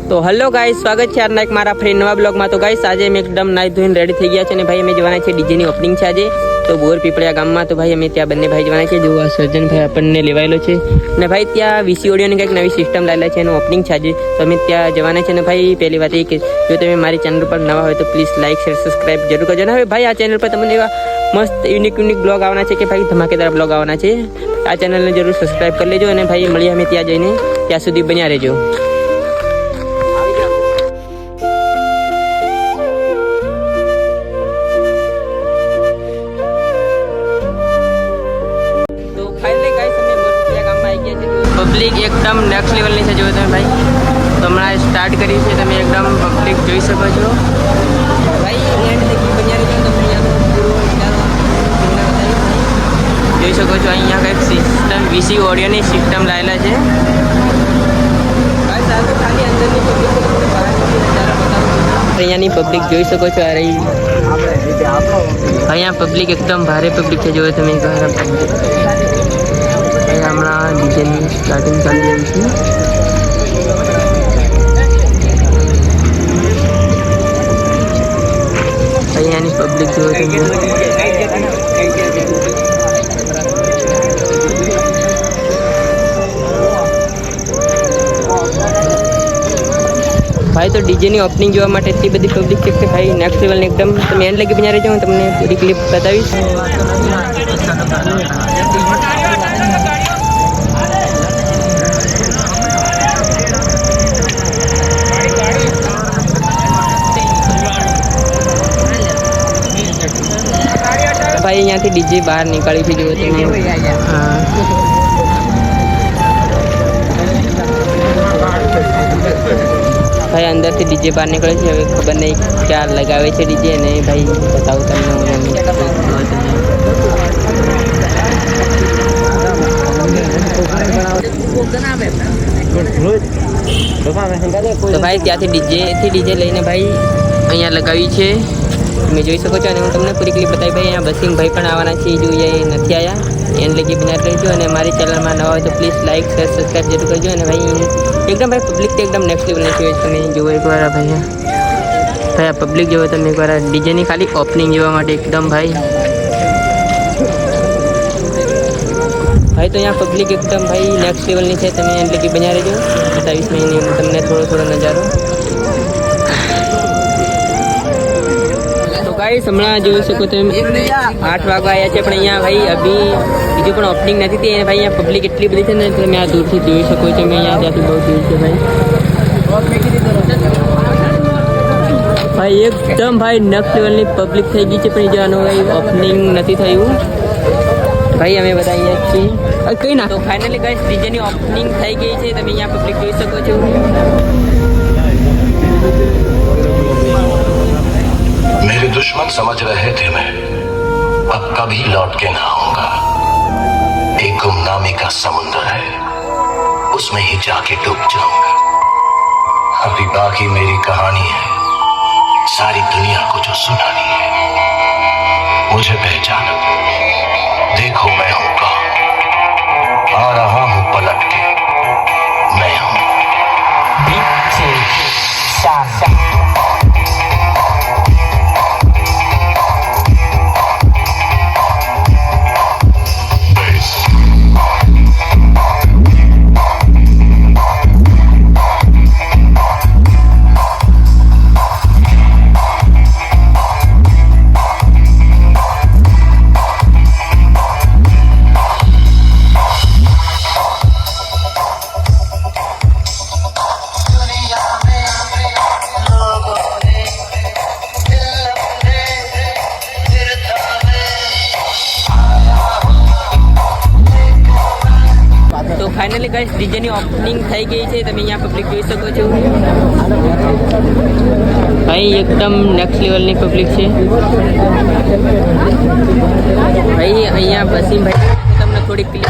तो hello guys, स्वागत है આજના એક મારા ફ્રી નવા બ્લોગમાં। તો ગાइस આજે અમે એકદમ નાઈ ધોઈને રેડી થઈ ગયા છે અને ભાઈ અમે જવાના છે ડીજેની ઓપનિંગ છે આજે તો બોર પીપળિયા ગામમાં। તો ભાઈ અમે ત્યાં બંને ભાઈ જવાના છે। જો આ સર્જન ભાઈ આપણને લેવાયેલો છે અને ભાઈ ત્યાં વીસી ઓડિયોની કંઈક નવી સિસ્ટમ લાવેલા છે એનું ઓપનિંગ છે આજે તો અમે ત્યાં જવાના છે। અને ભાઈ પહેલી વાત એ કે જો તમે મારી ચેનલ પર નવા હોય તો પ્લીઝ લાઇક શેર સબસ્ક્રાઇબ જરૂર કરજો। અને હવે ભાઈ આ ચેનલ પર તમને એવા મસ્ત યુનિક બ્લોગ આવવાના છે કે ભાઈ ધમાકેદાર બ્લોગ આવવાના છે। આ ચેનલને જરૂર સબસ્ક્રાઇબ કરી લેજો અને ભાઈ મળીએ અમે ત્યાં જઈને, ત્યાં સુધી બન્યા રહેજો। पब्लिक एकदम नेक्स्ट लेवल नहीं जो તમે ભાઈ તો હમણાં સ્ટાર્ટ કરી છે તમે એકદમ પબ્લિક જોઈ શકો છો ભાઈ એન્ડ લગી બન્યા રહેજો તમને યાર પૂરો જોઈ શકો છો। અહીંયા કંઈક સિસ્ટમ વીસી ઓડિયોની સિસ્ટમ લાવેલા છે ભાઈ સાથે ખાલી અંદરની પબ્લિક નજારા બતાવું। અહીંયાની પબ્લિક જોઈ શકો છો। આ રહી અહીંયા પબ્લિક એકદમ ભારે પબ્લિક છે જો તમે हमारा डीजे स्टार्टिंग चालू रही थी। यानी पब्लिक जो है भाई तो डीजे ની ઓપનિંગ જોવા માટે એટલી બધી પબ્લિક છે કે ભાઈ નેક્સ્ટ લેવલ ને એકદમ તમે એન્ડ લગી બન્યા રહેજો। હું તમને પૂરી ક્લિપ બતાવીશ। भाई यहाँ से डीजे बाहर निकाली थी जो हाँ भाई अंदर से डीजे बाहर निकले थे। હવે ખબર નહીં क्या लगावे છે डीजे ने भाई बताऊँ તમને तो भाई ત્યાંથી ડીજે લઈને ભાઈ અહીંયા લગાવી છે તમે જોઈ શકો છો। અને હું તમને પૂરી ક્લિપ બતાવી ભાઈ અહીંયા બસિંગ ભાઈ પણ આવવાના છે જો એ નથી આવ્યા એન્ડ લગી બના રહેજો। અને મારી ચેનલમાં નવા હોય તો પ્લીઝ લાઇક શેર સબસ્ક્રાઈબ જરૂર કરજો। અને ભાઈ એકદમ ભાઈ પબ્લિક તો એકદમ નેક્સ્ટ લેવલની છે તમે જુઓ એકવાર ભાઈ આ પબ્લિક જુઓ તમે એકવાર ડીજેની ખાલી ઓપનિંગ જોવા માટે એકદમ ભાઈ तो यहाँ पब्लिक एकदम भाई नेक्स्ट लेवलની છે તમે એન્ડ લગી બન્યા રહેજો। 27 મહિને તમને થોડો નજારો गाइस हमारा जो सको तुम 8 वागवा आया है पण अहींया भाई अभी बीजू पण ओपनिंग नहीं थी भाई। यहाँ पब्लिक एटली बड़ी है ने તમે આ दूर थी જોઈ શકો છો। मैं यहाँ जाती बहुत दूर से भाई एकदम भाई नेक्स्ट लेवल ની पब्लिक થઈ ગઈ છે પણ જાનો ભાઈ ઓપનિંग નથી થયું भाई हमें बताइए छी कहीं ना। तो फाइनली गाइस डीजे ની ઓપનિંગ થઈ ગઈ છે તમે यहाँ पब्लिक જોઈ શકો છો। मेरे दुश्मन समझ रहे थे मैं अब कभी लौट के ना आऊंगा। एक गुमनामी का समुंदर है उसमें ही जाके डूब जाऊंगा। अभी बाकी मेरी कहानी है सारी दुनिया को जो सुनानी है। मुझे पहचानो देखो मैं हूं कौन आ रहा हूं पलट के मैं हूं तो फाइनली गाइस डीजे ની ઓપનિંગ થઈ ગઈ છે તમે અહીંયા પબ્લિક જોઈ શકો છો। ભાઈ એકદમ નેક્સ્ટ લેવલની પબ્લિક છે ભાઈ। અહીંયા બસીમ ભાઈ તમને થોડી ક્લિપ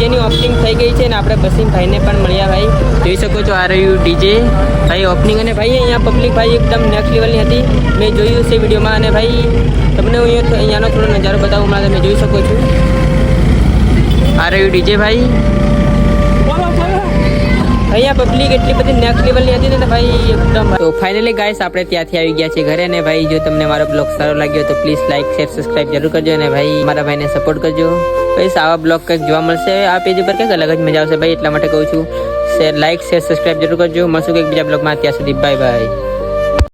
ડીજેની ઓપનિંગ થઈ ગઈ છે ને આપણે બસીમ ભાઈને પણ મળ્યા ભાઈ. જોઈ શકો છો આ રહ્યું ડીજે ભાઈ ઓપનિંગ. અને ભાઈ અહીંયા પબ્લિક ભાઈ એકદમ નેક્સ્ટ લેવલની હતી. મેં જોયું છે વિડીયોમાં. અને ભાઈ તમને હું અહીંયાનો થોડો નજારો બતાવું હમણાં તમે જોઈ શકો છો. આ રહ્યું ડીજે ભાઈ. અહીંયા પબ્લિક એટલી બધી નેક્સ્ટ લેવલની હતી ને ભાઈ એકદમ. તો ફાઇનલી ગાઈસ આપણે ત્યાંથી આવી ગયા છે ઘરે. અને ભાઈ જો તમને મારો બ્લોગ સારો લાગ્યો તો પ્લીઝ લાઈક શેર સબસ્ક્રાઈબ જરૂર કરજો. અને ભાઈ મારા ભાઈને સપોર્ટ કરજો. ભાઈ આવા બ્લોગ કંઈક જોવા મળશે આ પેજ ઉપર, કંઈક અલગ જ મજા આવશે ભાઈ. એટલા માટે કહું છું લાઈક શેર સબસ્ક્રાઈબ જરૂર કરજો. મળશું કંઈક બીજા બ્લોગમાં. ત્યાં સુધી બાય બાય.